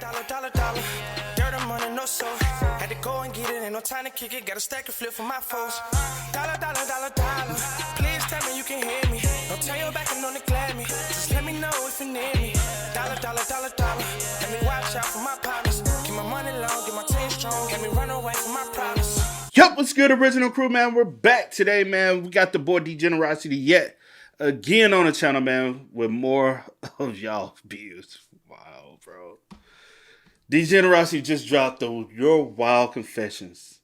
Dollar. Dirt and money, no soul. Had to go and get it, ain't no time to kick it. Got a stack of flip for my foes. Dollar. Please tell me you can hear me. Don't turn your back and don't neglect me. Just let me know if you need me. Dollar. Let me watch out for my partners. Keep my money long, get my team strong. Let me run away from my problems. Yup, what's good, original crew, man? We're back today, man. We got the boy Degenerocity yet again on the channel, man, with more of y'all views. Wow, bro. Degenerocity just dropped Your Wild Confessions.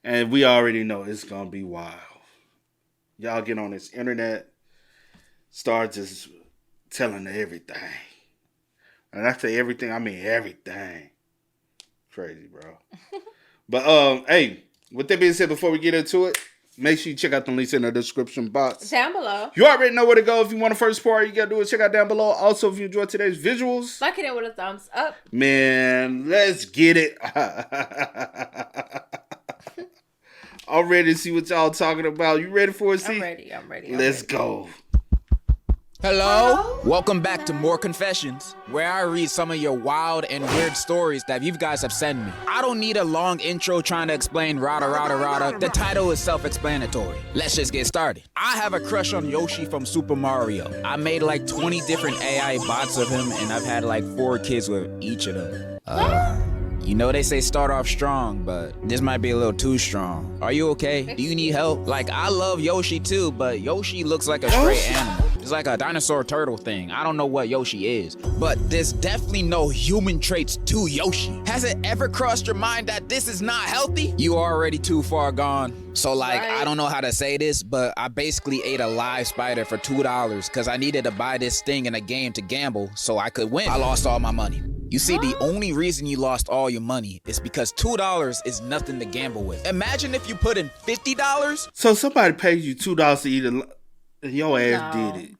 And we already know it's going to be wild. Y'all get on this internet, start just telling everything. And I say everything, I mean everything. Crazy, bro. But, hey, with that being said, before we get into it, make sure you check out the links in the description box. Down below. You already know where to go. If you want the first part, you got to do is check out down below. Also, if you enjoyed today's visuals, like it with a thumbs up. Man, let's get it. I'm ready to see what y'all talking about. You ready for it, C? I'm ready. Let's go. Hello? Welcome back to More Confessions, where I read some of your wild and weird stories that you guys have sent me. I don't need a long intro trying to explain rada. The title is self-explanatory. Let's just get started. I have a crush on Yoshi from Super Mario. I made like 20 different AI bots of him, and I've had like 4 kids with each of them. You know they say start off strong, but this might be a little too strong. Are you okay? Do you need help? Like, I love Yoshi too, but Yoshi looks like a stray animal. It's like a dinosaur turtle thing. I don't know what Yoshi is, but there's definitely no human traits to Yoshi. Has it ever crossed your mind that this is not healthy? You are already too far gone. So like, I don't know how to say this, but I basically ate a live spider for $2 because I needed to buy this thing in a game to gamble so I could win. I lost all my money. You see, the only reason you lost all your money is because $2 is nothing to gamble with. Imagine if you put in $50. So somebody pays you $2 to eat and your ass did it.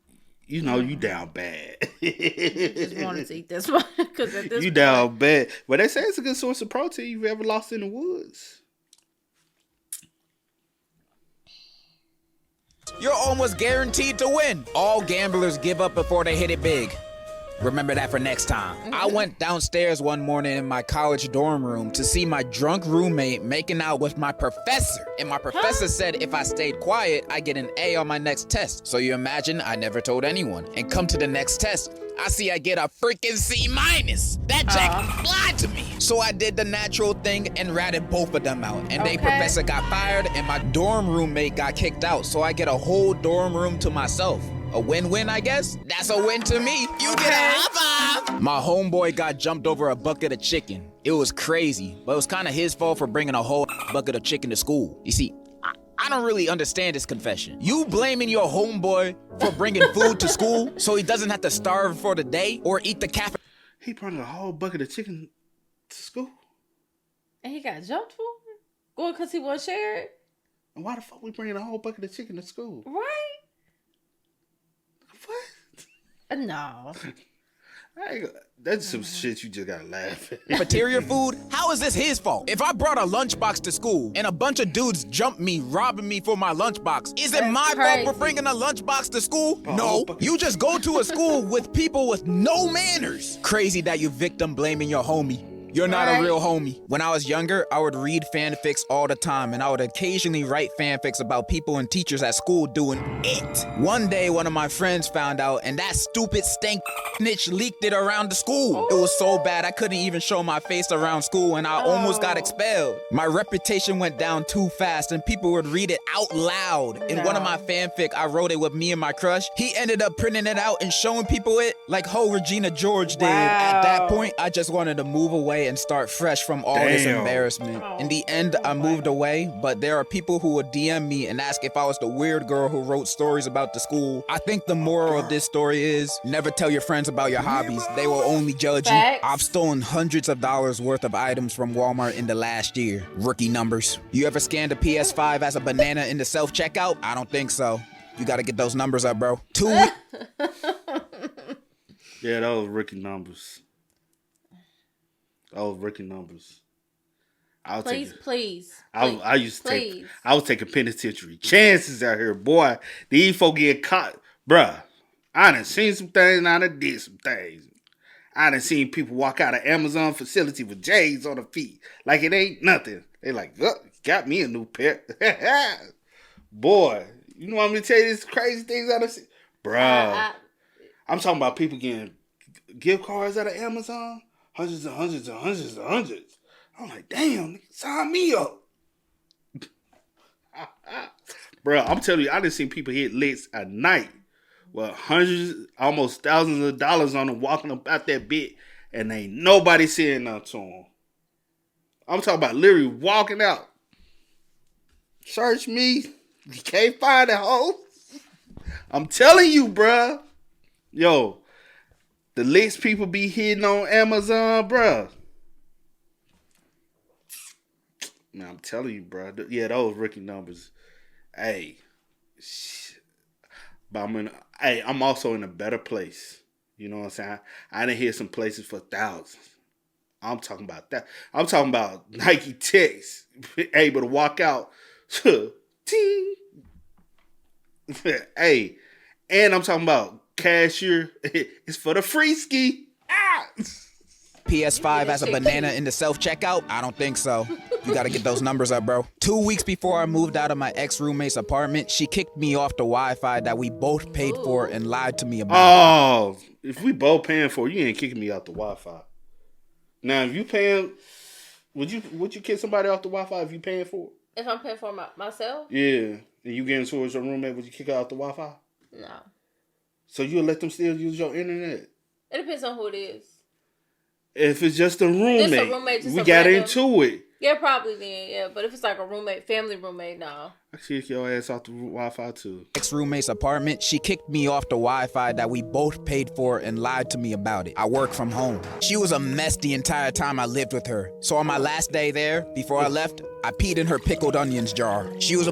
You know, you down bad. Just wanted to eat this one because at this you down bad. But they say it's a good source of protein you've ever lost in the woods. You're almost guaranteed to win. All gamblers give up before they hit it big. Remember that for next time. I went downstairs one morning in my college dorm room to see my drunk roommate making out with my professor. And my professor said if I stayed quiet, I get an A on my next test. So you imagine I never told anyone. And come to the next test, I see I get a freaking C-. That jack lied to me. So I did the natural thing and ratted both of them out. And they professor got fired and my dorm roommate got kicked out. So I get a whole dorm room to myself. A win-win, I guess? That's a win to me. You get a high five. My homeboy got jumped over a bucket of chicken. It was crazy, but it was kind of his fault for bringing a whole bucket of chicken to school. You see, I don't really understand this confession. You blaming your homeboy for bringing food to school so he doesn't have to starve for the day or eat the cafe. He brought a whole bucket of chicken to school. And he got jumped for it? Well, because he was shared? And why the fuck we bringing a whole bucket of chicken to school? Right? What? No. That's some shit you just gotta laugh at. Cafeteria food? How is this his fault? If I brought a lunchbox to school and a bunch of dudes jumped me, robbing me for my lunchbox, is it my fault for bringing a lunchbox to school? No. You just go to a school with people with no manners. Crazy that you victim blaming your homie. You're not a real homie. When I was younger, I would read fanfics all the time, and I would occasionally write fanfics about people and teachers at school doing it. One day, one of my friends found out, and that stupid stank snitch leaked it around the school. It was so bad, I couldn't even show my face around school, and I almost got expelled. My reputation went down too fast, and people would read it out loud. In one of my fanfic, I wrote it with me and my crush. He ended up printing it out and showing people it like ho Regina George did. At that point, I just wanted to move away and start fresh from all this embarrassment. In the end, I moved away, but there are people who would DM me and ask if I was the weird girl who wrote stories about the school. I think the moral of this story is never tell your friends about your hobbies. They will only judge you. I've stolen hundreds of dollars worth of items from Walmart in the last year. Rookie numbers. You ever scanned a PS5 as a banana in the self-checkout? I don't think so. You gotta get those numbers up, bro. Yeah, that was rookie numbers. Oh, rookie numbers. Please. I was taking penitentiary chances out here, boy. These folk get caught, bruh. I done seen some things and I done did some things. I done seen people walk out of Amazon facility with J's on their feet. Like it ain't nothing. They like, oh, got me a new pair. Boy, you know what I'm going to tell you these crazy things I done seen? Bruh. I'm talking about people getting gift cards out of Amazon. Hundreds and hundreds and hundreds and hundreds. I'm like, damn, nigga, sign me up. Bruh, I'm telling you, I done seen people hit licks at night. Well, hundreds, almost thousands of dollars on them walking about that bit, and ain't nobody saying nothing to them. I'm talking about literally walking out. Search me. You can't find it, ho. I'm telling you, bruh. Yo, the licks people be hitting on Amazon, bruh. Man, I'm telling you, bruh. Yeah, those rookie numbers. Hey. But I'm also in a better place. You know what I'm saying? I done hit some places for thousands. I'm talking about that. I'm talking about Nike Techs able to walk out. Ting. Hey, and I'm talking about cashier. It's for the free ski. PS5 has a banana in the self-checkout? I don't think so. You gotta get those numbers up, bro. 2 weeks before I moved out of my ex-roommate's apartment, she kicked me off the Wi-Fi that we both paid for and lied to me about. Oh, if we both paying for it, you ain't kicking me out the Wi-Fi. Now, if you paying, would you kick somebody off the Wi-Fi if you paying for it? If I'm paying for myself? Yeah. And you getting towards your roommate, would you kick her out the Wi-Fi? No. So you'll let them still use your internet? It depends on who it is. If it's just a roommate, we got into it. Yeah, probably then, yeah. But if it's like a roommate, family roommate, no. I kick your ass off the Wi-Fi too. Ex-roommate's apartment, she kicked me off the Wi-Fi that we both paid for and lied to me about it. I work from home. She was a mess the entire time I lived with her. So on my last day there, before I left, I peed in her pickled onions jar. She was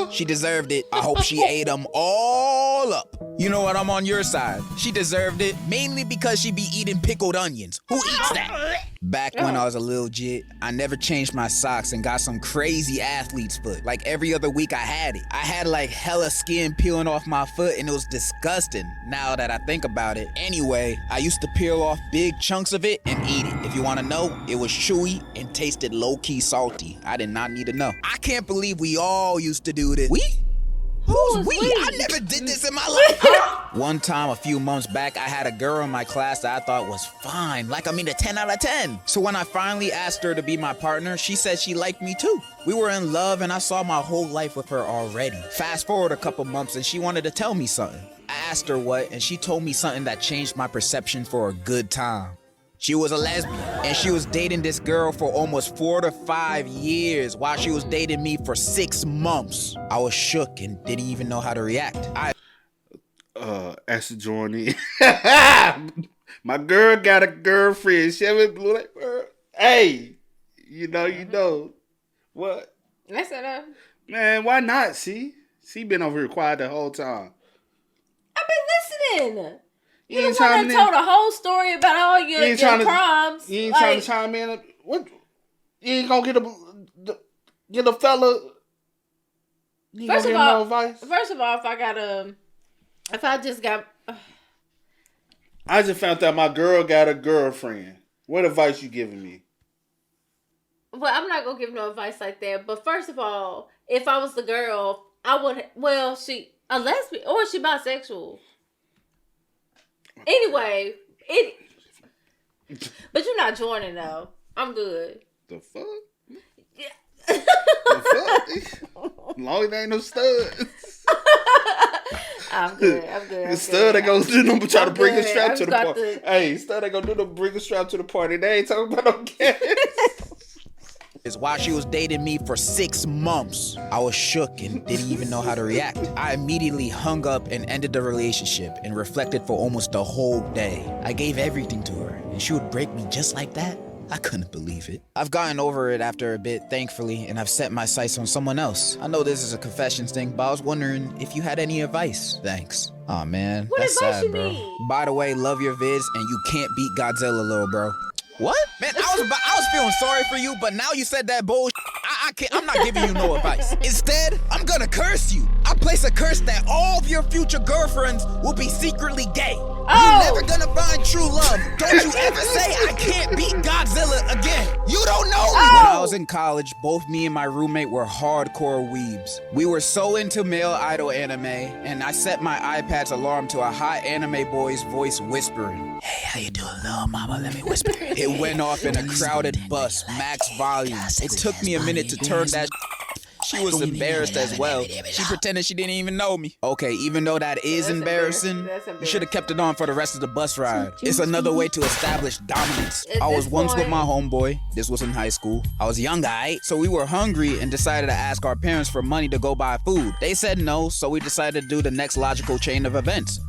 she deserved it. I hope she ate them all up. You know what? I'm on your side. She deserved it, mainly because she be eating pickled onions. Who eats that? Back when I was a little jit, I never changed my socks and got some crazy athlete's foot. Like every other week I had it. I had like hella skin peeling off my foot and it was disgusting now that I think about it. Anyway, I used to peel off big chunks of it and eat it. If you want to know, it was chewy and tasted low-key salty. I did not need to know. I can't believe we all used to do this. We? Who's we? I never did this in my life. One time, a few months back, I had a girl in my class that I thought was fine. Like, I mean, a 10 out of 10. So when I finally asked her to be my partner, she said she liked me too. We were in love and I saw my whole life with her already. Fast forward a couple months and she wanted to tell me something. I asked her what, and she told me something that changed my perception for a good time. She was a lesbian, and she was dating this girl for almost 4 to 5 years while she was dating me for 6 months. I was shook and didn't even know how to react. Asked to join in. My girl got a girlfriend. She haven't blew like, hey, you know. What? I said, man, why not, see? She been over here quiet the whole time. I've been listening. You the one that told a whole story about all your crimes. You ain't trying to chime in. What? You ain't gonna get a fella. You first gonna of all, no advice? First of all, I just found out my girl got a girlfriend. What advice you giving me? Well, I'm not gonna give no advice like that. But first of all, if I was the girl, I would. Well, she a lesbian or is she bisexual? Anyway, but you're not joining though. I'm good. The fuck? Yeah. The fuck? Long as there ain't no studs. I'm good. The stud ain't gonna do nothing but try to bring a strap to the party. Hey, stud ain't gonna do no bring a strap to the party. They ain't talking about no gas. Is while she was dating me for 6 months. I was shook and didn't even know how to react. I immediately hung up and ended the relationship and reflected for almost the whole day. I gave everything to her and she would break me just like that? I couldn't believe it. I've gotten over it after a bit, thankfully, and I've set my sights on someone else. I know this is a confessions thing, but I was wondering if you had any advice. Thanks. Aw, man, what that's advice sad, you bro. need? By the way, love your vids and you can't beat Godzilla, little bro. What? Man, I was feeling sorry for you, but now you said that bullshit. I'm not giving you no advice. Instead, I'm gonna curse you. I place a curse that all of your future girlfriends will be secretly gay. Oh. You never gonna find true love. Don't you ever say I can't beat Godzilla again. You don't know me. When I was in college, both me and my roommate were hardcore weebs. We were so into male idol anime, and I set my iPad's alarm to a hot anime boy's voice whispering. Hey, how you doing, little mama? Let me whisper. It went off in a crowded bus, max volume. It took me a minute to turn that. She was embarrassed as well. She pretended she didn't even know me. Okay, even though that is embarrassing, you should have kept it on for the rest of the bus ride. It's another way to establish dominance. I was once with my homeboy. This was in high school. I was young, so we were hungry and decided to ask our parents for money to go buy food. They said no, so we decided to do the next logical chain of events.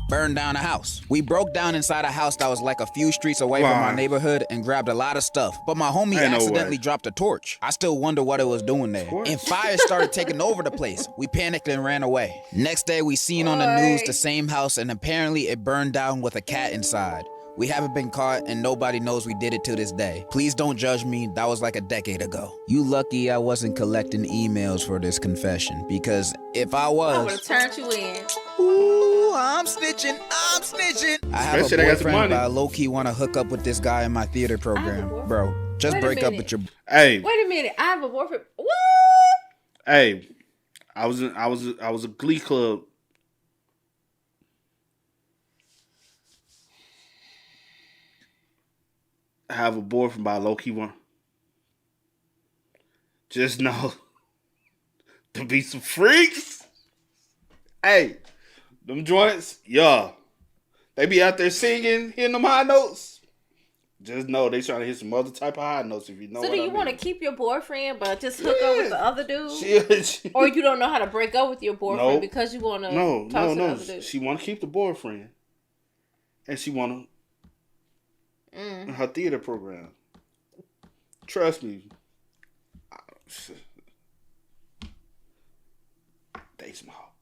Burn down a house. We broke down inside a house that was like a few streets away from our neighborhood and grabbed a lot of stuff. But my homie accidentally dropped a torch. I still wonder what it was doing there. And fire started taking over the place. We panicked and ran away. Next day, we seen on the news the same house, and apparently it burned down with a cat inside. We haven't been caught, and nobody knows we did it to this day. Please don't judge me. That was like a decade ago. You lucky I wasn't collecting emails for this confession, because if I was, I would have turned you in. Ooh, I'm snitching. I have a boyfriend, but I low-key want to hook up with this guy in my theater program. Bro, just break up with your... Hey. Wait a minute. I have a boyfriend. What? Hey. I was a Glee Club. I have a boyfriend, by low-key one. Just know to be some freaks. Hey, them joints, yeah. They be out there singing, hitting them high notes. Just know they trying to hit some other type of high notes, if you know what I mean. So do you want to keep your boyfriend but just hook up with the other dude? Or you don't know how to break up with your boyfriend because you want to talk to the other dude? She want to keep the boyfriend. And she want to in her theater program. Trust me. They small.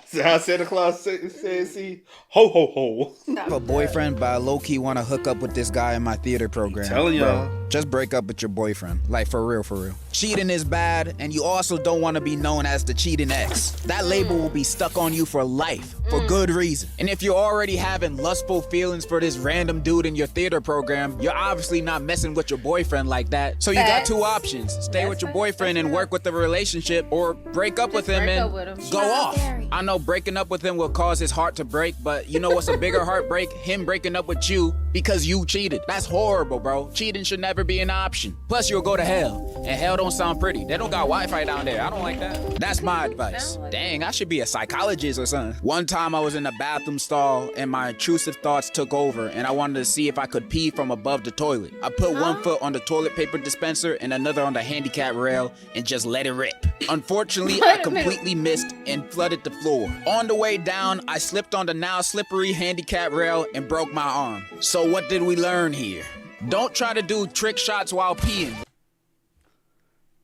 So how Santa Claus says, see, ho ho ho. I have a boyfriend, but I low-key want to hook up with this guy in my theater program. Telling y'all. Bro, just break up with your boyfriend. Like, for real. Cheating is bad, and you also don't want to be known as the cheating ex. That label will be stuck on you for life, for good reason. And if you're already having lustful feelings for this random dude in your theater program, you're obviously not messing with your boyfriend like that. So you got two options. Stay with your boyfriend and work with the relationship, or break up with him and go off. I know breaking up with him will cause his heart to break, but you know what's a bigger heartbreak? Him breaking up with you because you cheated. That's horrible, bro. Cheating should never be an option. Plus, you'll go to hell. And hell don't sound pretty. They don't got Wi-Fi down there. I don't like that. That's my advice. Dang, I should be a psychologist or something. One time I was in a bathroom stall and my intrusive thoughts took over and I wanted to see if I could pee from above the toilet. I put one foot on the toilet paper dispenser and another on the handicap rail and just let it rip. Unfortunately, I completely missed and flooded the floor. On the way down, I slipped on the now slippery handicap rail and broke my arm. So what did we learn here? Don't try to do trick shots while peeing.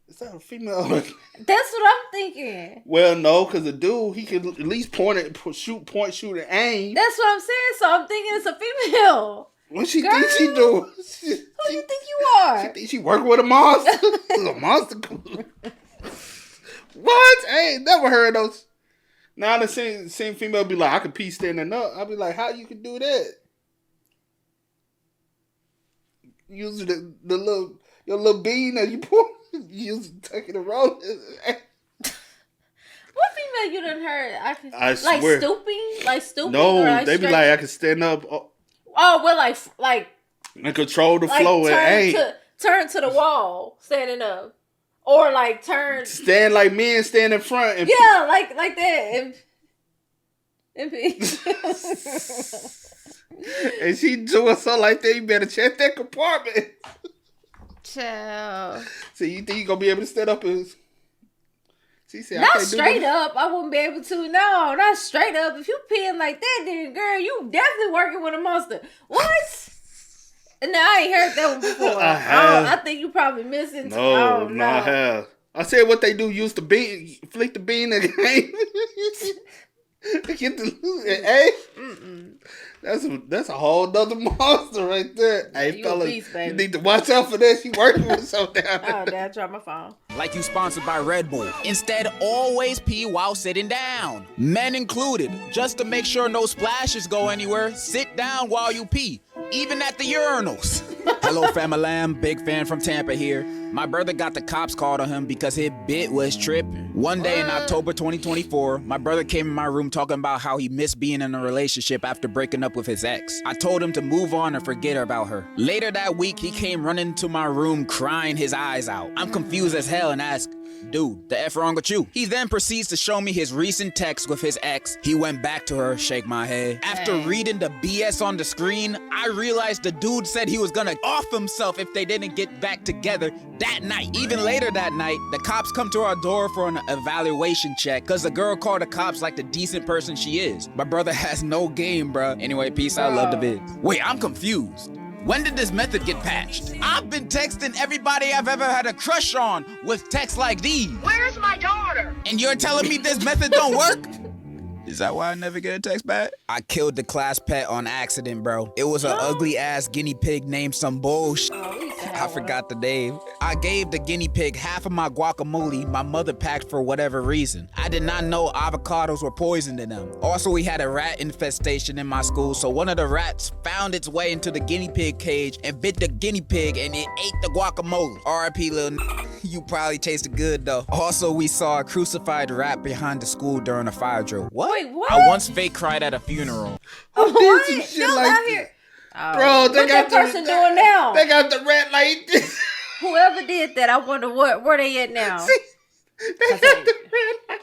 Is that a female? That's what I'm thinking. Well, no, because the dude, he could at least point, shoot, and aim. That's what I'm saying. So I'm thinking it's a female. What she thinks she doing? Who do you think you are? She thinks she working with a monster. A monster. What? I ain't never heard those. Now the same female be like, I could pee standing up. I'll be like, how you can do that? Using your little bean that you pour, you tuck it around. What female you done heard? I swear. Like stooping? No, they be like, I can stand up. Oh, well, like and control the flow. Turn to the wall, standing up. Or like stand like men stand in front. And like that. And and she doing something like that. You better check that compartment. Child. So you think you gonna be able to stand up? She said, not straight up. I wouldn't be able to. No, not straight up. If you peeing like that, then girl, you definitely working with a monster. What? No, I ain't heard that one before. I think you probably missing. No, I have. I said what they do. Use the bean, flick the bean again. Get the That's a whole nother monster right there. Hey, fella, you need to watch out for that. She working with something. Oh, Dad, drop my phone. like you sponsored by Red Bull. Instead, always pee while sitting down. Men included. Just to make sure no splashes go anywhere, sit down while you pee, even at the urinals. Hello, fam-a-lam. Big fan from Tampa here. My brother got the cops called on him because his bit was tripping. One day in October 2024, my brother came in my room talking about how he missed being in a relationship after breaking up with his ex. I told him to move on and forget about her. Later that week, he came running to my room crying his eyes out. I'm confused as hell and asked, dude, the F wrong with you? He then proceeds to show me his recent text with his ex. He went back to her, shake my head. After reading the BS on the screen, I realized the dude said he was gonna off himself if they didn't get back together that night. Even later that night, the cops come to our door for an evaluation check because the girl called the cops like the decent person she is. My brother has no game, bruh. Anyway, peace, I love the vid. Wait, I'm confused. When did this method get patched? I've been texting everybody I've ever had a crush on with texts like these. Where's my daughter? And you're telling me this method don't work? Is that why I never get a text back? I killed the class pet on accident, bro. It was an ugly ass guinea pig named some bullshit. I forgot the name. I gave the guinea pig half of my guacamole my mother packed for whatever reason. I did not know avocados were poisoned in them. Also, we had a rat infestation in my school, so one of the rats found its way into the guinea pig cage and bit the guinea pig and it ate the guacamole. R.I.P. little you probably tasted good though. Also, we saw a crucified rat behind the school during a fire drill. What? Wait, what? I once fake cried at a funeral. Who did some shit like out that? here. Bro, they What got that person doing now? They got the rat like this. Whoever did that, I wonder where they at now. They got the rat like.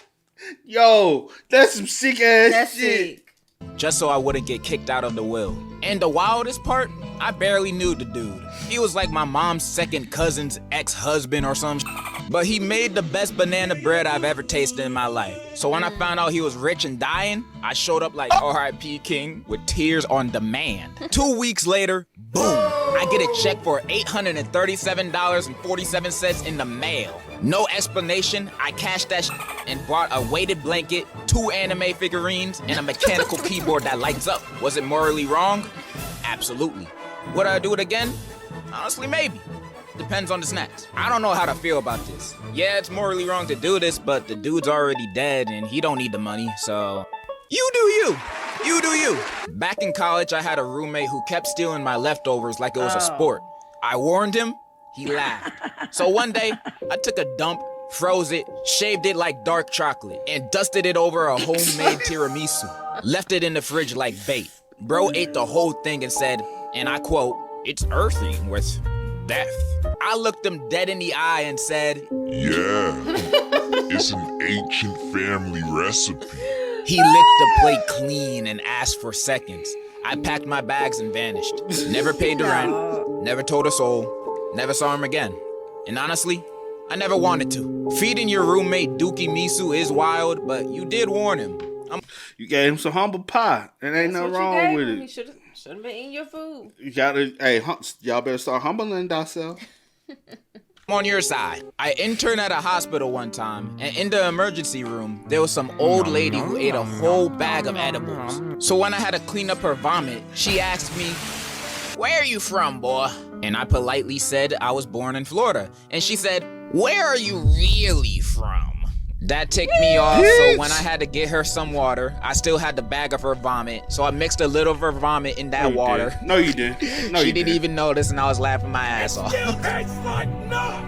Yo, that's some sick ass That's shit. sick. Just so I wouldn't get kicked out of the will. And the wildest part, I barely knew the dude. He was like my mom's second cousin's ex-husband or some but he made the best banana bread I've ever tasted in my life. So when I found out he was rich and dying, I showed up like R.I.P. King with tears on demand. 2 weeks later, boom, I get a check for $837.47 in the mail. No explanation, I cashed that and bought a weighted blanket, 2 anime figurines, and a mechanical keyboard that lights up. Was it morally wrong? Absolutely. Would I do it again? Honestly, maybe. Depends on the snacks. I don't know how to feel about this. Yeah, it's morally wrong to do this, but the dude's already dead and he don't need the money, so... You do you. You do you. Back in college, I had a roommate who kept stealing my leftovers like it was a sport. I warned him, he laughed. So one day, I took a dump, froze it, shaved it like dark chocolate, and dusted it over a homemade tiramisu. Left it in the fridge like bait. Bro ate the whole thing and said, and I quote, "It's earthy with death." I looked him dead in the eye and said, "Yeah, it's an ancient family recipe." He licked the plate clean and asked for seconds. I packed my bags and vanished. Never paid the rent, never told a soul, never saw him again. And honestly, I never wanted to. Feeding your roommate Dookie Misu is wild, but you did warn him. You gave him some humble pie, and ain't nothing wrong with it. You should have been eating your food. You gotta, y'all better start humbling yourself. I'm on your side. I interned at a hospital one time, and in the emergency room, there was some old lady who ate a whole bag of edibles. So when I had to clean up her vomit, she asked me, "Where are you from, boy?" And I politely said I was born in Florida. And she said, "Where are you really from?" That ticked me off, so when I had to get her some water, I still had the bag of her vomit, so I mixed a little of her vomit in that water. No, you didn't. No, She you didn't even notice, and I was laughing my ass off.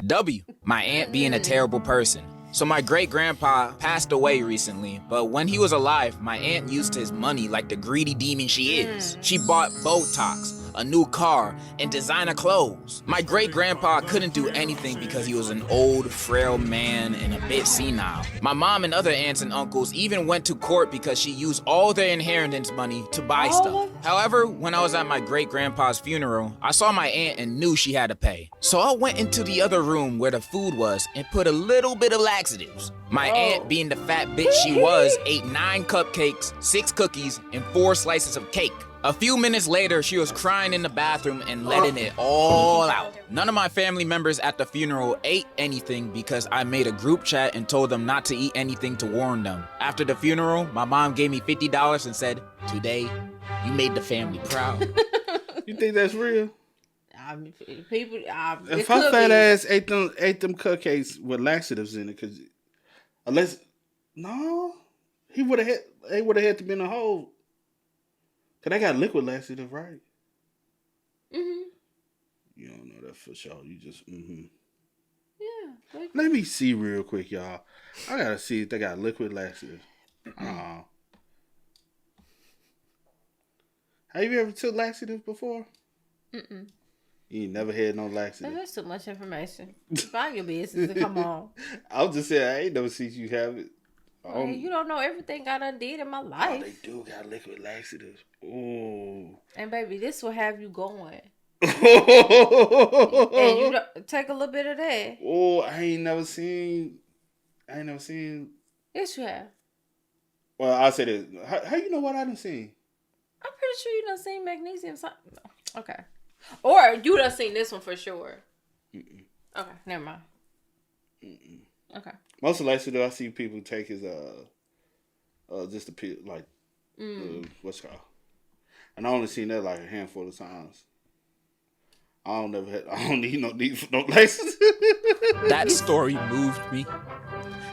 W, my aunt being a terrible person. So my great-grandpa passed away recently, but when he was alive, my aunt used his money like the greedy demon she is. She bought Botox, a new car, and designer clothes. My great-grandpa couldn't do anything because he was an old, frail man and a bit senile. My mom and other aunts and uncles even went to court because she used all their inheritance money to buy stuff. However, when I was at my great-grandpa's funeral, I saw my aunt and knew she had to pay. So I went into the other room where the food was and put a little bit of laxatives. My aunt, being the fat bitch she was, ate 9 cupcakes, 6 cookies, and 4 slices of cake. A few minutes later, she was crying in the bathroom and letting it all out. None of my family members at the funeral ate anything because I made a group chat and told them not to eat anything to warn them. After the funeral, my mom gave me $50 and said, "Today, you made the family proud." You think that's real? I mean, people. If her fat ass ate them cupcakes with laxatives in it, because unless he would have had to be in a hole. Cause they got liquid laxative, right? Mm-hmm. You don't know that for sure. You just Yeah. Let me see real quick, y'all. I gotta see if they got liquid laxative. Have you ever took laxative before? Mm-mm. You ain't never had no laxative. That's too much information. Find your business and come on. I was just saying, I ain't never seen you have it. Man, you don't know everything I done did in my life. Oh, they do got liquid laxatives. Ooh. And baby, this will have you going. And you take a little bit of that. Oh, I ain't never seen. Yes, you have. Well, I'll say this. How you know what I done seen? I'm pretty sure you done seen magnesium. Okay. Or you done seen this one for sure. Mm-mm. Okay, never mind. Mm-mm. Okay. Most of the laxative I see people take is just a pill, like what's it called? And I only seen that like a handful of times. I don't need no laxative. That story moved me.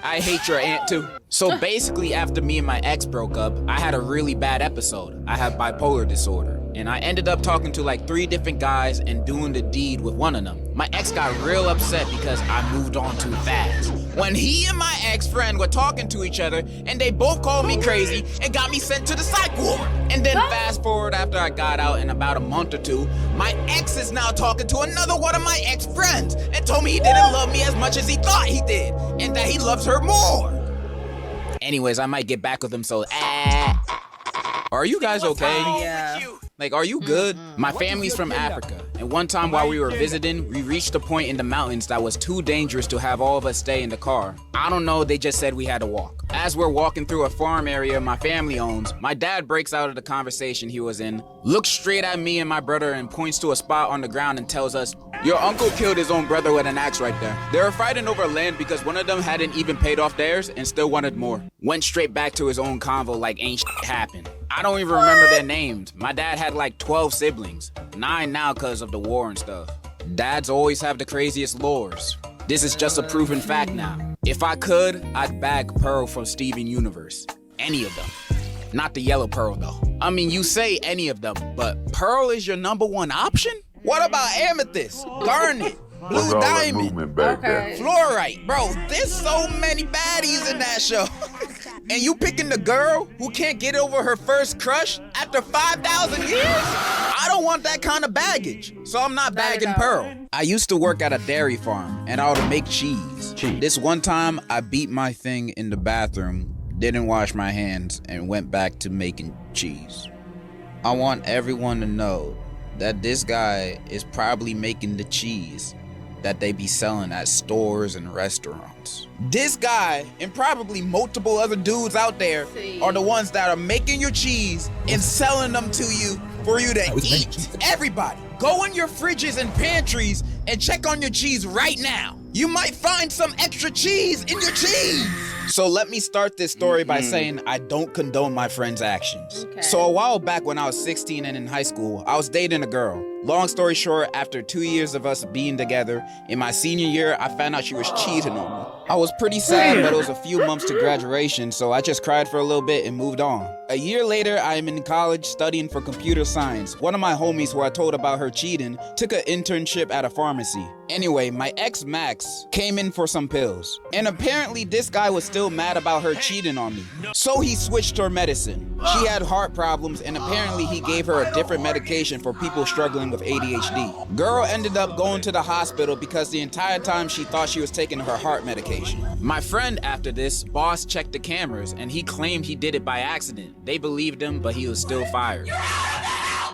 I hate your aunt too. So basically, after me and my ex broke up, I had a really bad episode. I have bipolar disorder. And I ended up talking to like 3 different guys and doing the deed with one of them. My ex got real upset because I moved on too fast. When he and my ex-friend were talking to each other, and they both called me crazy and got me sent to the psych ward. And then fast forward after I got out in about a month or 2, my ex is now talking to another one of my ex-friends and told me he didn't love me as much as he thought he did, and that he loves her more. Anyways, I might get back with him, so Are you guys okay? Yeah. Like, are you good? My family's from Africa, and one time while we were visiting, we reached a point in the mountains that was too dangerous to have all of us stay in the car. I don't know, they just said we had to walk. As we're walking through a farm area my family owns, my dad breaks out of the conversation he was in, looks straight at me and my brother and points to a spot on the ground and tells us, "Your uncle killed his own brother with an axe right there." They were fighting over land because one of them hadn't even paid off theirs and still wanted more. Went straight back to his own convo like ain't shit happened. I don't even remember their names. My dad had like 12 siblings. 9 now because of the war and stuff. Dads always have the craziest lores. This is just a proven fact now. If I could, I'd bag Pearl from Steven Universe. Any of them. Not the yellow Pearl though. I mean, you say any of them, but Pearl is your #1 option? What about Amethyst, Garnet, Blue Diamond, Fluorite? Bro, there's so many baddies in that show. And you picking the girl who can't get over her first crush after 5,000 years? I don't want that kind of baggage, so I'm not bagging Pearl. I used to work at a dairy farm, and I would make cheese. This one time, I beat my thing in the bathroom, didn't wash my hands, and went back to making cheese. I want everyone to know that this guy is probably making the cheese that they be selling at stores and restaurants. This guy and probably multiple other dudes out there are the ones that are making your cheese and selling them to you for you to eat. Everybody, go in your fridges and pantries and check on your cheese right now. You might find some extra cheese in your cheese. So let me start this story by saying I don't condone my friend's actions. Okay. So a while back when I was 16 and in high school, I was dating a girl. Long story short, after 2 years of us being together, in my senior year, I found out she was cheating on me. I was pretty sad, but it was a few months to graduation, so I just cried for a little bit and moved on. A year later, I am in college studying for computer science. One of my homies who I told about her cheating took an internship at a pharmacy. Anyway, my ex Max came in for some pills. And apparently this guy was still mad about her cheating on me. So he switched her medicine. She had heart problems and apparently he gave her a different medication for people struggling with ADHD. Girl ended up going to the hospital because the entire time she thought she was taking her heart medication. My friend after this, boss checked the cameras and he claimed he did it by accident. They believed him, but he was still fired.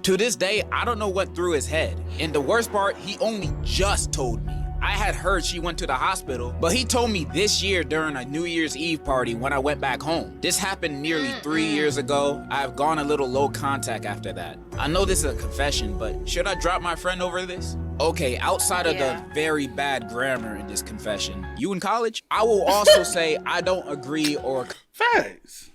To this day, I don't know what through his head. And the worst part, he only just told me. I had heard she went to the hospital, but he told me this year during a New Year's Eve party when I went back home. This happened nearly 3 years ago. I have gone a little low contact after that. I know this is a confession, but should I drop my friend over this? Okay, outside of the very bad grammar in this confession, you in college? I will also say I don't agree or... Facts.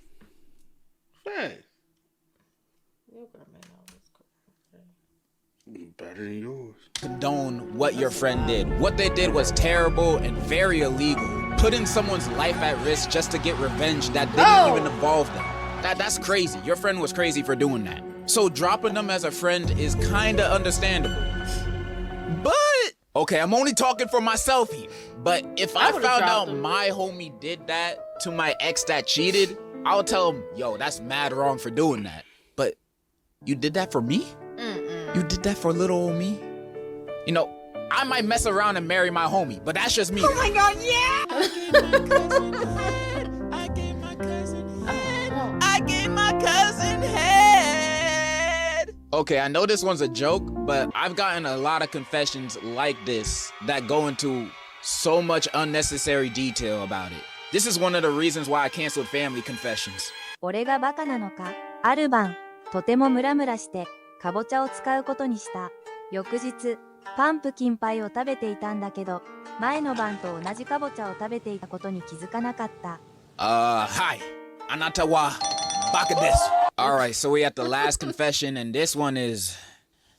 Better than yours. Condone what your friend did. What they did was terrible and very illegal. Putting someone's life at risk just to get revenge that didn't even involve them. That's crazy. Your friend was crazy for doing that. So dropping them as a friend is kinda understandable. But, okay, I'm only talking for myself here. But if I found out my homie did that to my ex that cheated, I'll tell him, yo, that's mad wrong for doing that. But you did that for me? You did that for little old me? You know, I might mess around and marry my homie, but that's just me. Oh my God, yeah! I gave my cousin head. I gave my cousin head. Okay, I know this one's a joke, but I've gotten a lot of confessions like this that go into so much unnecessary detail about it. This is one of the reasons why I canceled family confessions. 俺がバカなのか。ある晩、とてもムラムラして、かぼちゃを使うことにした。翌日、パンプキンパイを食べていたんだけど、前の晩と同じかぼちゃを食べていたことに気づかなかった。Hi. Anata wa baka desu. Alright, so we at the last confession, and this one's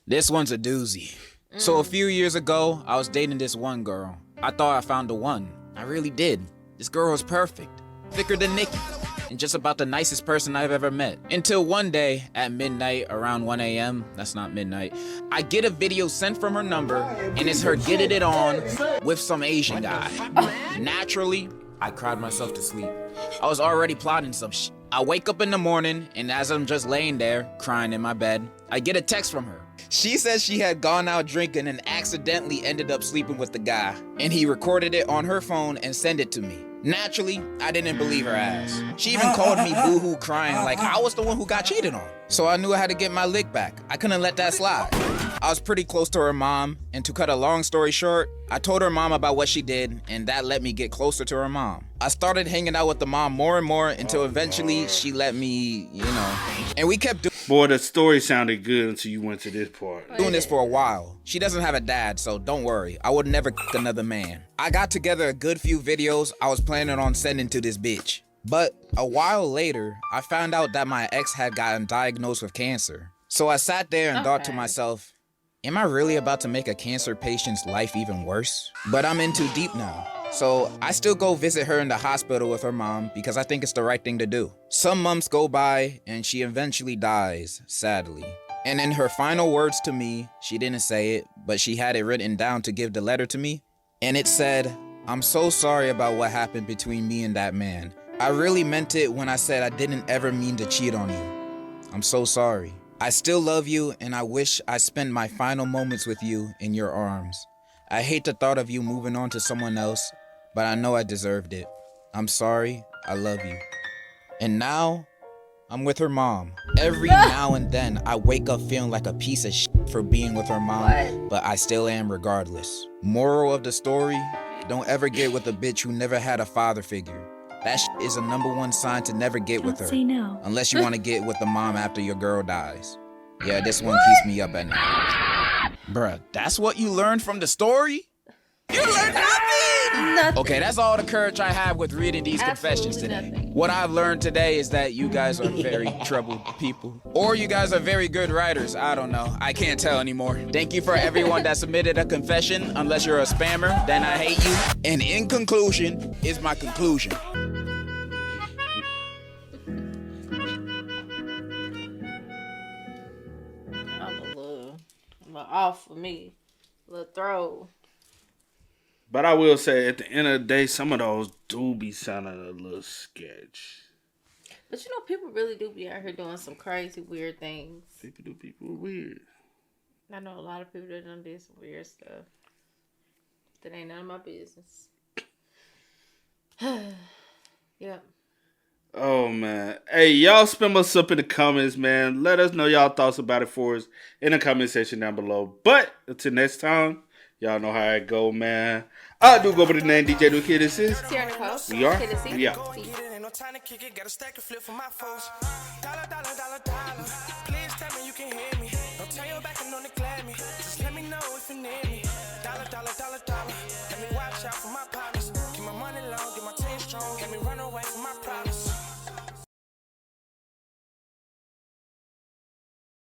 a doozy. So a few years ago, I was dating this one girl. I thought I found the one. I really did. This girl was perfect. Thicker than Nikki. And just about the nicest person I've ever met. Until one day, at midnight, around 1 a.m., that's not midnight, I get a video sent from her number, and it's her getting it on with some Asian guy. Naturally, I cried myself to sleep. I was already plotting some shit. I wake up in the morning, and as I'm just laying there, crying in my bed, I get a text from her. She says she had gone out drinking and accidentally ended up sleeping with the guy, and he recorded it on her phone and sent it to me. Naturally, I didn't believe her ass. She even called me boohoo crying like I was the one who got cheated on. So I knew I had to get my lick back. I couldn't let that slide. I was pretty close to her mom, and to cut a long story short, I told her mom about what she did, and that let me get closer to her mom. I started hanging out with the mom more and more until eventually she let me, and we kept Boy, the story sounded good until you went to this part. doing this for a while. She doesn't have a dad, so don't worry. I would never another man. I got together a good few videos I was planning on sending to this bitch. But a while later, I found out that my ex had gotten diagnosed with cancer. So I sat there and thought to myself, am I really about to make a cancer patient's life even worse? But I'm in too deep now. So I still go visit her in the hospital with her mom because I think it's the right thing to do. Some months go by and she eventually dies, sadly. And in her final words to me, she didn't say it, but she had it written down to give the letter to me. And it said, I'm so sorry about what happened between me and that man. I really meant it when I said I didn't ever mean to cheat on you. I'm so sorry. I still love you and I wish I spent my final moments with you in your arms. I hate the thought of you moving on to someone else, but I know I deserved it. I'm sorry. I love you. And now, I'm with her mom. Every now and then, I wake up feeling like a piece of shit for being with her mom, but I still am regardless. Moral of the story, don't ever get with a bitch who never had a father figure. That shit is a #1 sign to never get with her. Say no. Unless you want to get with the mom after your girl dies. Yeah, this one keeps me up at night. Bruh, that's what you learned from the story? You learned nothing! Okay, that's all the courage I have with reading these confessions today. What I've learned today is that you guys are very troubled people. Or you guys are very good writers. I don't know. I can't tell anymore. Thank you for everyone that submitted a confession. Unless you're a spammer, then I hate you. And in conclusion is my conclusion. I'm off for me. A little throw. But I will say, at the end of the day, some of those do be sounding a little sketch. But you know, people really do be out here doing some crazy, weird things. People are weird. I know a lot of people that done did some weird stuff. That ain't none of my business. Yep. Oh, man. Hey, y'all spam us up in the comments, man. Let us know y'all thoughts about it for us in the comment section down below. But until next time, y'all know how it go, man. I do go by the name DJ Do Kid. This is Sierra Nicole. We are. Yeah. No time to kick it, got a stack of flip for my foes. Dollar, dollar, dollar, dollar. Please tell me you can hear me. Don't turn your back and don't neglect me. Just let me know if you need me. Dollar, dollar, dollar, dollar. Let me watch out for my partners.